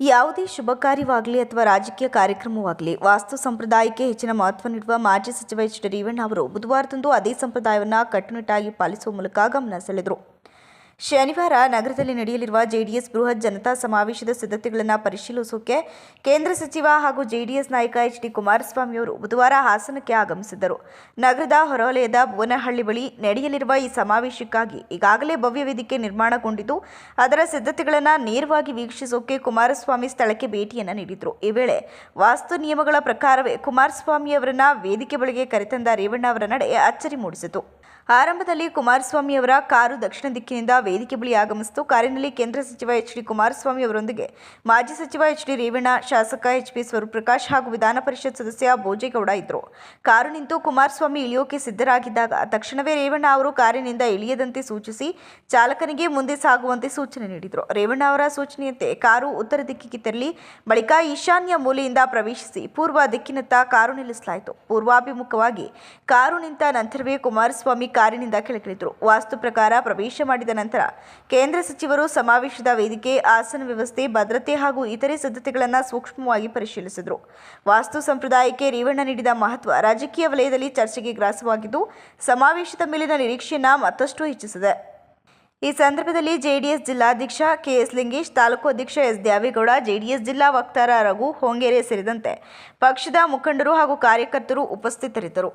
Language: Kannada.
ಯಾವುದೇ ಶುಭ ಕಾರ್ಯವಾಗಲಿ ಅಥವಾ ರಾಜಕೀಯ ಕಾರ್ಯಕ್ರಮವಾಗಲಿ ವಾಸ್ತು ಸಂಪ್ರದಾಯಕ್ಕೆ ಹೆಚ್ಚಿನ ಮಹತ್ವ ನೀಡುವ ಮಾಜಿ ಸಚಿವ ಎಚ್ ಡಿ ರೇವಣ್ಣ ಅವರು ಬುಧವಾರದಂದು ಅದೇ ಸಂಪ್ರದಾಯವನ್ನು ಕಟ್ಟುನಿಟ್ಟಾಗಿ ಪಾಲಿಸುವ ಮೂಲಕ ಗಮನ ಸೆಳೆದರು. ಶನಿವಾರ ನಗರದಲ್ಲಿ ನಡೆಯಲಿರುವ ಜೆಡಿಎಸ್ ಬೃಹತ್ ಜನತಾ ಸಮಾವೇಶದ ಸಿದ್ಧತೆಗಳನ್ನು ಪರಿಶೀಲಿಸುವುದಕ್ಕೆ ಕೇಂದ್ರ ಸಚಿವ ಹಾಗೂ ಜೆಡಿಎಸ್ ನಾಯಕ ಎಚ್ ಡಿ ಕುಮಾರಸ್ವಾಮಿ ಅವರು ಬುಧವಾರ ಹಾಸನಕ್ಕೆ ಆಗಮಿಸಿದ್ದರು. ನಗರದ ಹೊರವಲಯದ ಭುವನಹಳ್ಳಿ ಬಳಿ ನಡೆಯಲಿರುವ ಈ ಸಮಾವೇಶಕ್ಕಾಗಿ ಈಗಾಗಲೇ ಭವ್ಯ ವೇದಿಕೆ ನಿರ್ಮಾಣಗೊಂಡಿದ್ದು ಅದರ ಸಿದ್ಧತೆಗಳನ್ನು ನೇರವಾಗಿ ವೀಕ್ಷಿಸೋಕೆ ಕುಮಾರಸ್ವಾಮಿ ಸ್ಥಳಕ್ಕೆ ಭೇಟಿಯನ್ನು ನೀಡಿದರು. ಈ ವೇಳೆ ವಾಸ್ತು ನಿಯಮಗಳ ಪ್ರಕಾರವೇ ಕುಮಾರಸ್ವಾಮಿ ಅವರನ್ನ ವೇದಿಕೆ ಬಳಿಗೆ ಕರೆತಂದ ರೇವಣ್ಣ ಅವರ ನಡೆ ಅಚ್ಚರಿ ಮೂಡಿಸಿತು. ಆರಂಭದಲ್ಲಿ ಕುಮಾರಸ್ವಾಮಿ ಅವರ ಕಾರು ದಕ್ಷಿಣ ದಿಕ್ಕಿನಿಂದ ವೇದಿಕೆ ಬಳಿ ಆಗಮಿಸಿತು. ಕಾರಿನಲ್ಲಿ ಕೇಂದ್ರ ಸಚಿವ ಎಚ್ ಡಿ ಕುಮಾರಸ್ವಾಮಿ ಅವರೊಂದಿಗೆ ಮಾಜಿ ಸಚಿವ ಎಚ್ ಡಿ ರೇವಣ್ಣ, ಶಾಸಕ ಎಚ್ ಪಿ ಸ್ವರೂಪ್ರಕಾಶ್ ಹಾಗೂ ವಿಧಾನ ಪರಿಷತ್ ಸದಸ್ಯ ಭೋಜೇಗೌಡ ಇದ್ದರು. ಕಾರು ನಿಂತು ಕುಮಾರಸ್ವಾಮಿ ಇಳಿಯೋಕೆ ಸಿದ್ಧರಾಗಿದ್ದಾಗ ತಕ್ಷಣವೇ ರೇವಣ್ಣ ಅವರು ಕಾರಿನಿಂದ ಇಳಿಯದಂತೆ ಸೂಚಿಸಿ ಚಾಲಕನಿಗೆ ಮುಂದೆ ಸಾಗುವಂತೆ ಸೂಚನೆ ನೀಡಿದರು. ರೇವಣ್ಣ ಅವರ ಸೂಚನೆಯಂತೆ ಕಾರು ಉತ್ತರ ದಿಕ್ಕಿಗೆ ತೆರಳಿ ಬಳಿಕ ಈಶಾನ್ಯ ಮೂಲೆಯಿಂದ ಪ್ರವೇಶಿಸಿ ಪೂರ್ವ ದಿಕ್ಕಿನತ್ತ ಕಾರು ನಿಲ್ಲಿಸಲಾಯಿತು. ಪೂರ್ವಾಭಿಮುಖವಾಗಿ ಕಾರು ನಿಂತ ನಂತರವೇ ಕುಮಾರಸ್ವಾಮಿ ಕಾರಿನಿಂದ ಕೆಳಗಿಳಿದರು. ವಾಸ್ತು ಪ್ರಕಾರ ಪ್ರವೇಶ ಮಾಡಿದ ನಂತರ ಕೇಂದ್ರ ಸಚಿವರು ಸಮಾವೇಶದ ವೇದಿಕೆ, ಆಸನ ವ್ಯವಸ್ಥೆ, ಭದ್ರತೆ ಹಾಗೂ ಇತರೆ ಸಿದ್ಧತೆಗಳನ್ನು ಸೂಕ್ಷ್ಮವಾಗಿ ಪರಿಶೀಲಿಸಿದರು. ವಾಸ್ತು ಸಂಪ್ರದಾಯಕ್ಕೆ ರೇವಣ್ಣ ನೀಡಿದ ಮಹತ್ವ ರಾಜಕೀಯ ವಲಯದಲ್ಲಿ ಚರ್ಚೆಗೆ ಗ್ರಾಸವಾಗಿದ್ದು ಸಮಾವೇಶದ ಮೇಲಿನ ನಿರೀಕ್ಷೆಯನ್ನು ಮತ್ತಷ್ಟು ಹೆಚ್ಚಿಸಿದೆ. ಈ ಸಂದರ್ಭದಲ್ಲಿ ಜೆಡಿಎಸ್ ಜಿಲ್ಲಾಧ್ಯಕ್ಷ ಕೆಎಸ್ ಲಿಂಗೇಶ್, ತಾಲೂಕು ಅಧ್ಯಕ್ಷ ಎಸ್ ದ್ಯಾವೇಗೌಡ, ಜೆಡಿಎಸ್ ಜಿಲ್ಲಾ ವಕ್ತಾರ ರಘು ಹೊಂಗೇರೆ ಸೇರಿದಂತೆ ಪಕ್ಷದ ಮುಖಂಡರು ಹಾಗೂ ಕಾರ್ಯಕರ್ತರು ಉಪಸ್ಥಿತರಿದ್ದರು.